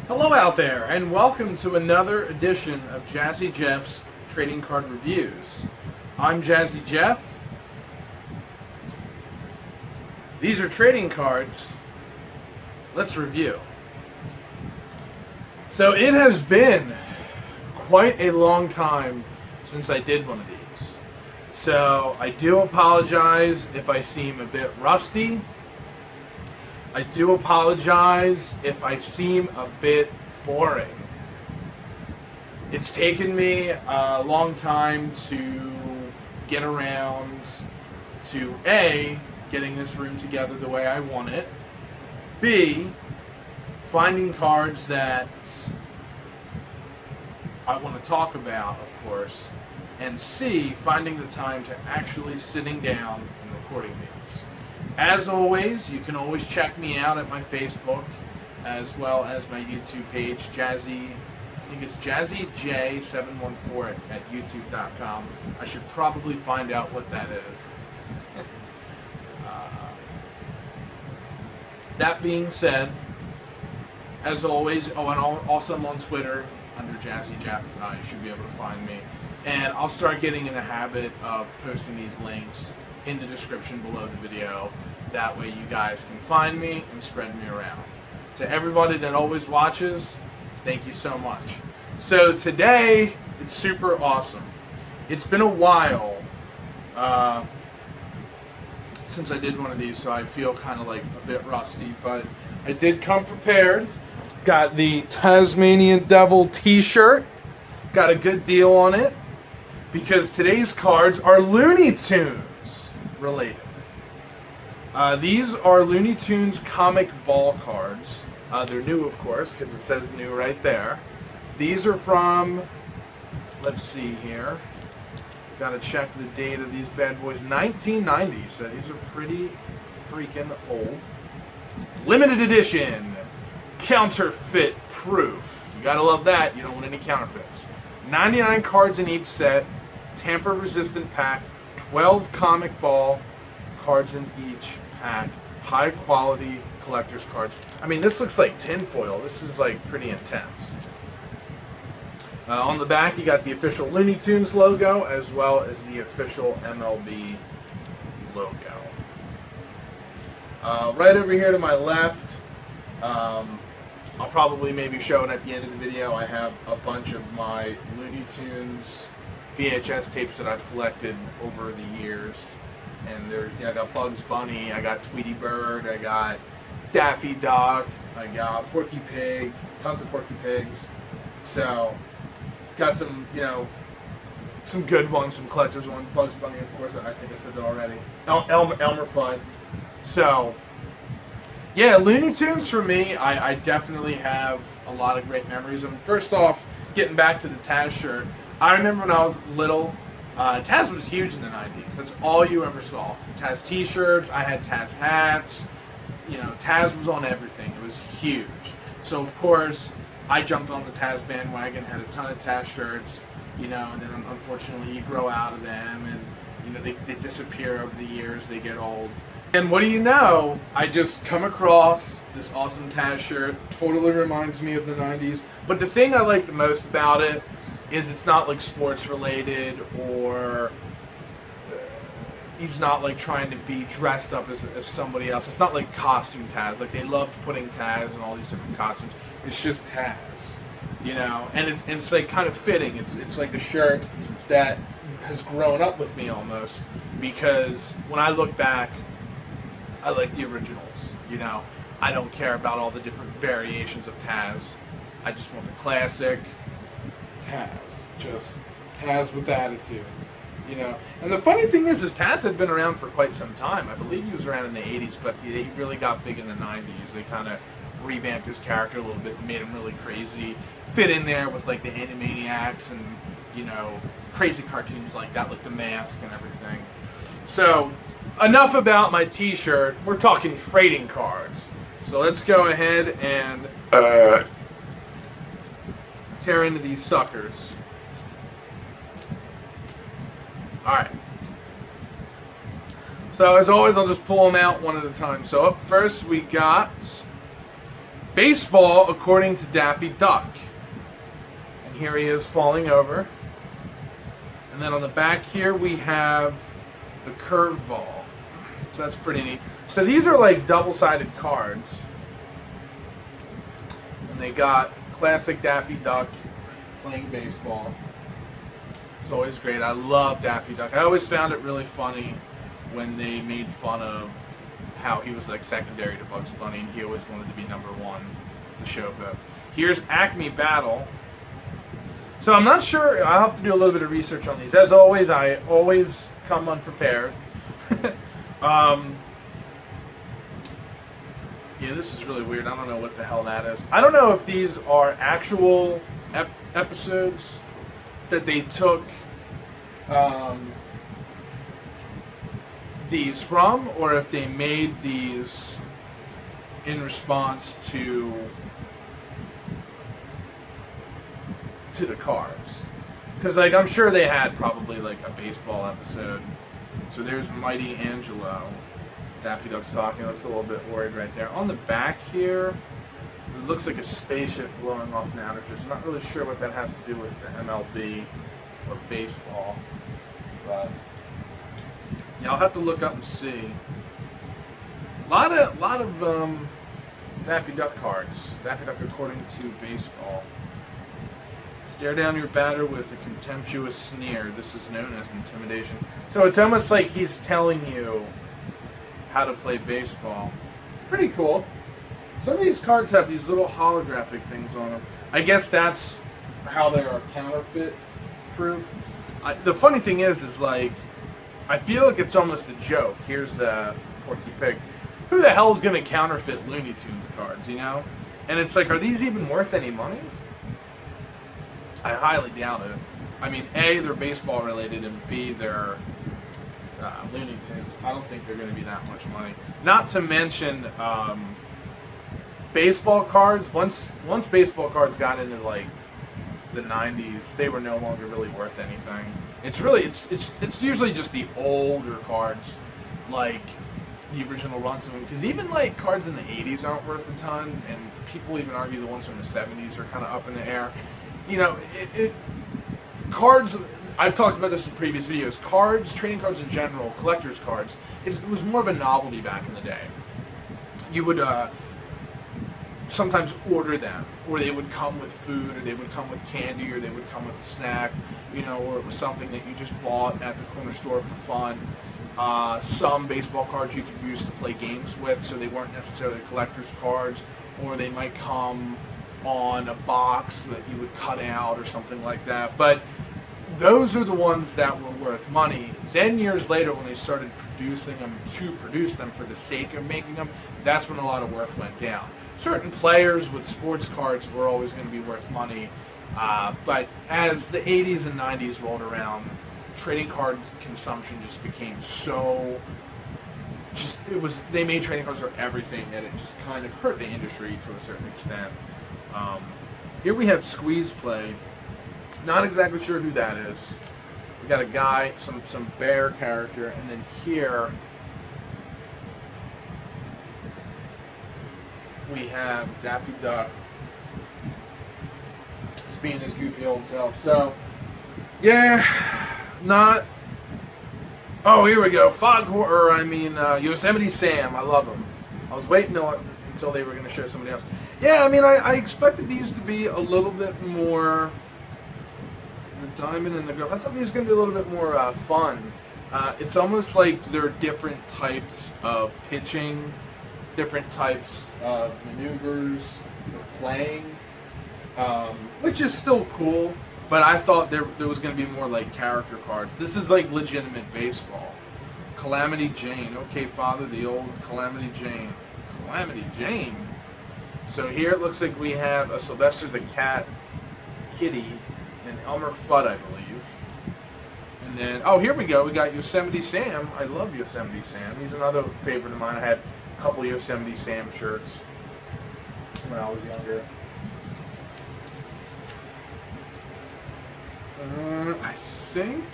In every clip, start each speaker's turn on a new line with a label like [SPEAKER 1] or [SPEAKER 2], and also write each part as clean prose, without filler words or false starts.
[SPEAKER 1] Hello out there, and welcome to another edition of Jazzy Jeff's Trading Card Reviews. I'm Jazzy Jeff. These are trading cards. Let's review. So it has been quite a long time since I did one of these. So I do apologize if I seem a bit rusty. I do apologize if I seem a bit boring. It's taken me a long time to get around to A, getting this room together the way I want it, B, finding cards that I want to talk about, of course, and C, finding the time to actually sitting down and recording these. As always, you can always check me out at my Facebook, as well as my YouTube page, Jazzy. I think it's JazzyJ714 at YouTube.com. I should probably find out what that is. That being said, as always, and also I'm on Twitter under Jazzy Jeff. You should be able to find me. And I'll start getting in the habit of posting these links in the description below the video. That way you guys can find me and spread me around. To everybody that always watches, thank you so much. So today, it's super awesome. It's been a while since I did one of these, so I feel kind of like a bit rusty, but I did come prepared. Got the Tasmanian Devil t-shirt. Got a good deal on it because today's cards are Looney Tunes related. These are Looney Tunes comic ball cards. They're new, of course, because it says new right there. These are from, let's see here. Got to check the date of these bad boys. 1990, so these are pretty freaking old. Limited edition. Counterfeit-Proof. You got to love that. You don't want any counterfeits. 99 cards in each set. Tamper-Resistant pack. 12 comic ball cards in each pack. High quality collector's cards. I mean, this looks like tinfoil. This is like pretty intense. On the back, you got the official Looney Tunes logo as well as the official MLB logo. Right over here to my left, I'll probably maybe show it at the end of the video. I have a bunch of my Looney Tunes VHS tapes that I've collected over the years. And there's, I got Bugs Bunny, I got Tweety Bird, I got Daffy Duck, I got Porky Pig, tons of Porky Pigs. So, got some, some good ones, some collector's ones. Bugs Bunny, of course, I think I said that already. Elmer Fudd. So, yeah, Looney Tunes for me, I definitely have a lot of great memories of them. First off, getting back to the Taz shirt, I remember when I was little, Taz was huge in the 90s. That's all you ever saw. Taz t-shirts, I had Taz hats. Taz was on everything. It was huge. So, of course, I jumped on the Taz bandwagon, had a ton of Taz shirts, and then unfortunately you grow out of them and, they disappear over the years, they get old. And what do you know, I just come across this awesome Taz shirt, totally reminds me of the 90s. But the thing I like the most about it is it's not like sports related, or he's not like trying to be dressed up as somebody else. It's not like costume Taz. Like they loved putting Taz in all these different costumes. It's just Taz, and it's like kind of fitting. It's like a shirt that has grown up with me almost, because when I look back, I like the originals. I don't care about all the different variations of Taz. I just want the classic Taz, just Taz with attitude, And the funny thing is Taz had been around for quite some time. I believe he was around in the 80s, but he really got big in the 90s. They kind of revamped his character a little bit, made him really crazy, fit in there with like the Animaniacs and, crazy cartoons like that, like The Mask and everything. So, enough about my t-shirt. We're talking trading cards. So let's go ahead and tear into these suckers. Alright. So as always, I'll just pull them out one at a time. So up first we got baseball according to Daffy Duck. And here he is falling over. And then on the back here we have the curveball. So that's pretty neat. So these are like double-sided cards. And they got classic Daffy Duck playing baseball. It's always great. I love Daffy Duck. I always found it really funny when they made fun of how he was like secondary to Bugs Bunny and he always wanted to be number one, the showboat. Here's Acme Battle. So I'm not sure. I'll have to do a little bit of research on these. As always, I always come unprepared. Yeah, this is really weird. I don't know what the hell that is. I don't know if these are actual episodes that they took these from, or if they made these in response to the cards. Because like I'm sure they had probably like a baseball episode. So there's Mighty Angelo. Daffy Duck's talking. Looks a little bit worried right there. On the back here, it looks like a spaceship blowing off in outer space. I'm not really sure what that has to do with the MLB or baseball, but yeah, I'll have to look up and see. A lot of Daffy Duck cards. Daffy Duck according to baseball. Stare down your batter with a contemptuous sneer. This is known as intimidation. So it's almost like he's telling you how to play baseball. Pretty cool. Some of these cards have these little holographic things on them. I guess that's how they are counterfeit-proof. The funny thing is like, I feel like it's almost a joke. Here's the Porky Pig. Who the hell is going to counterfeit Looney Tunes cards, you know? And it's like, are these even worth any money? I highly doubt it. I mean, A, they're baseball related, and B, they're Looney Tunes. I don't think they're going to be that much money. Not to mention baseball cards. Once baseball cards got into like the 90s, they were no longer really worth anything. It's usually just the older cards, like the original runs of them. Because even like cards in the 80s aren't worth a ton, and people even argue the ones from the 70s are kind of up in the air. You know, cards. I've talked about this in previous videos. Cards, trading cards in general, collector's cards, it was more of a novelty back in the day. You would sometimes order them, or they would come with food, or they would come with candy, or they would come with a snack, you know, or it was something that you just bought at the corner store for fun. Some baseball cards you could use to play games with, so they weren't necessarily collector's cards, or they might come on a box that you would cut out or something like that. But those are the ones that were worth money. Then years later, when they started producing them to produce them for the sake of making them, that's when a lot of worth went down. Certain players with sports cards were always going to be worth money, but as the 80s and 90s rolled around, trading card consumption just became so... they made trading cards for everything, that it just kind of hurt the industry to a certain extent. Here we have Squeeze Play. Not exactly sure who that is. We got a guy, some bear character, and then here we have Daffy Duck. He's being his goofy old self. So, yeah, not. Oh, here we go. Yosemite Sam. I love him. I was waiting until they were going to show somebody else. Yeah, I mean, I expected these to be a little bit more. The diamond and the grove. I thought these were going to be a little bit more fun. It's almost like there are different types of pitching, different types of maneuvers for playing, which is still cool, but I thought there was going to be more like character cards. This is like legitimate baseball. Calamity Jane. Okay, Father, the old Calamity Jane. Calamity Jane? So here it looks like we have a Sylvester the Cat kitty and Elmer Fudd, I believe. And then, oh, here we go. We got Yosemite Sam. I love Yosemite Sam. He's another favorite of mine. I had a couple Yosemite Sam shirts when I was younger. I think,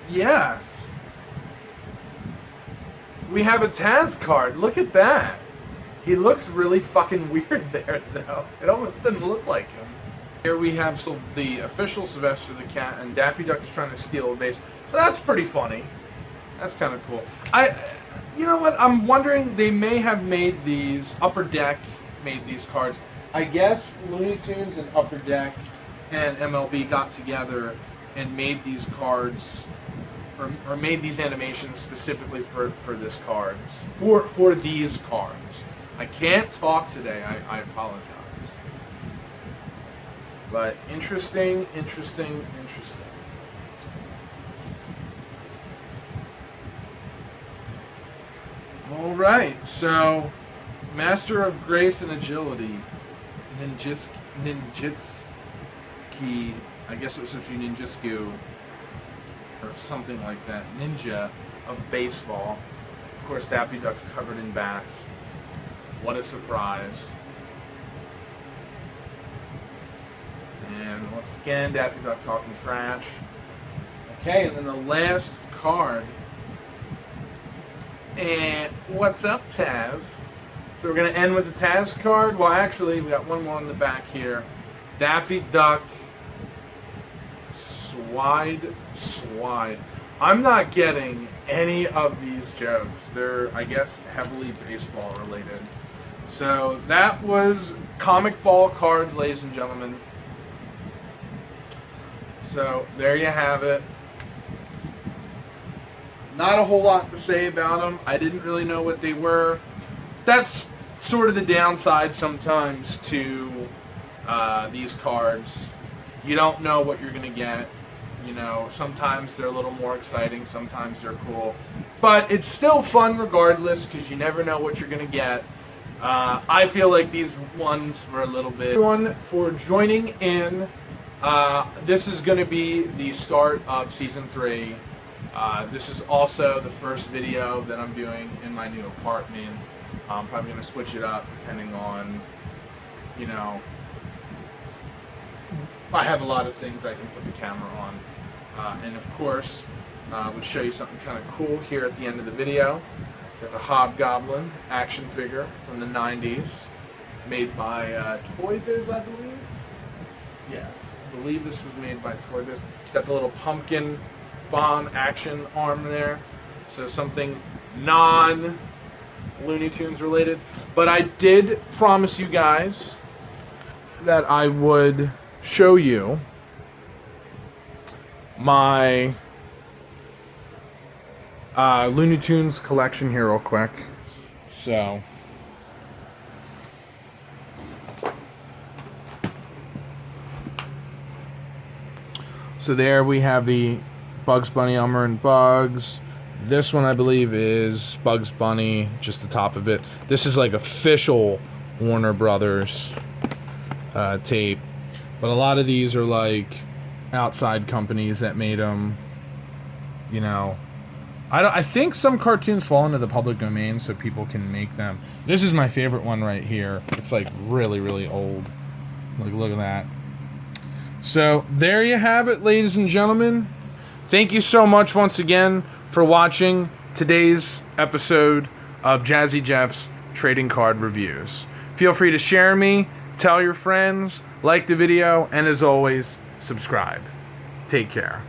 [SPEAKER 1] yes. We have a Taz card. Look at that. He looks really fucking weird there, though. It almost didn't look like him. Here we have the official Sylvester the Cat, and Daffy Duck is trying to steal a base. So that's pretty funny. That's kind of cool. You know what? I'm wondering, they may have made these, Upper Deck made these cards. I guess Looney Tunes and Upper Deck and MLB got together and made these cards, or made these animations specifically for this cards. For these cards. I can't talk today, I apologize. But interesting. Alright, so Master of Grace and Agility, Ninjitsuki, I guess it was a few Ninjitsu, or something like that, Ninja of Baseball. Of course, Daffy Duck's covered in bats. What a surprise. And once again, Daffy Duck talking trash. Okay, and then the last card. And what's up, Taz? So we're going to end with the Taz card. Well, actually, we got one more on the back here. Daffy Duck. Swide. I'm not getting any of these jokes. They're, I guess, heavily baseball related. So that was comic ball cards, ladies and gentlemen. So there you have it. Not a whole lot to say about them. I didn't really know what they were. That's sort of the downside sometimes to these cards. You don't know what you're going to get. You know, sometimes they're a little more exciting, sometimes they're cool. But it's still fun regardless, because you never know what you're going to get. I feel like these ones were a little bit... Everyone for joining in. This is going to be the start of Season 3. This is also the first video that I'm doing in my new apartment. I'm probably going to switch it up depending on, you know, I have a lot of things I can put the camera on. And of course, we'll show you something kind of cool here at the end of the video. Got the Hobgoblin action figure from the 90s, made by Toy Biz, I believe. Yes, I believe this was made by Toy Biz. It's got the little pumpkin bomb action arm there, so something non-Looney Tunes related. But I did promise you guys that I would show you my Looney Tunes collection here real quick. So there we have the Bugs Bunny, Elmer and Bugs. This one I believe is Bugs Bunny, just the top of it. This is like official Warner Brothers tape. But a lot of these are like outside companies that made them, you know. I think some cartoons fall into the public domain so people can make them. This is my favorite one right here. It's like really, really old. Like, look at that. So there you have it, ladies and gentlemen. Thank you so much once again for watching today's episode of Jazzy Jeff's Trading Card Reviews. Feel free to share me, tell your friends, like the video, and as always, subscribe. Take care.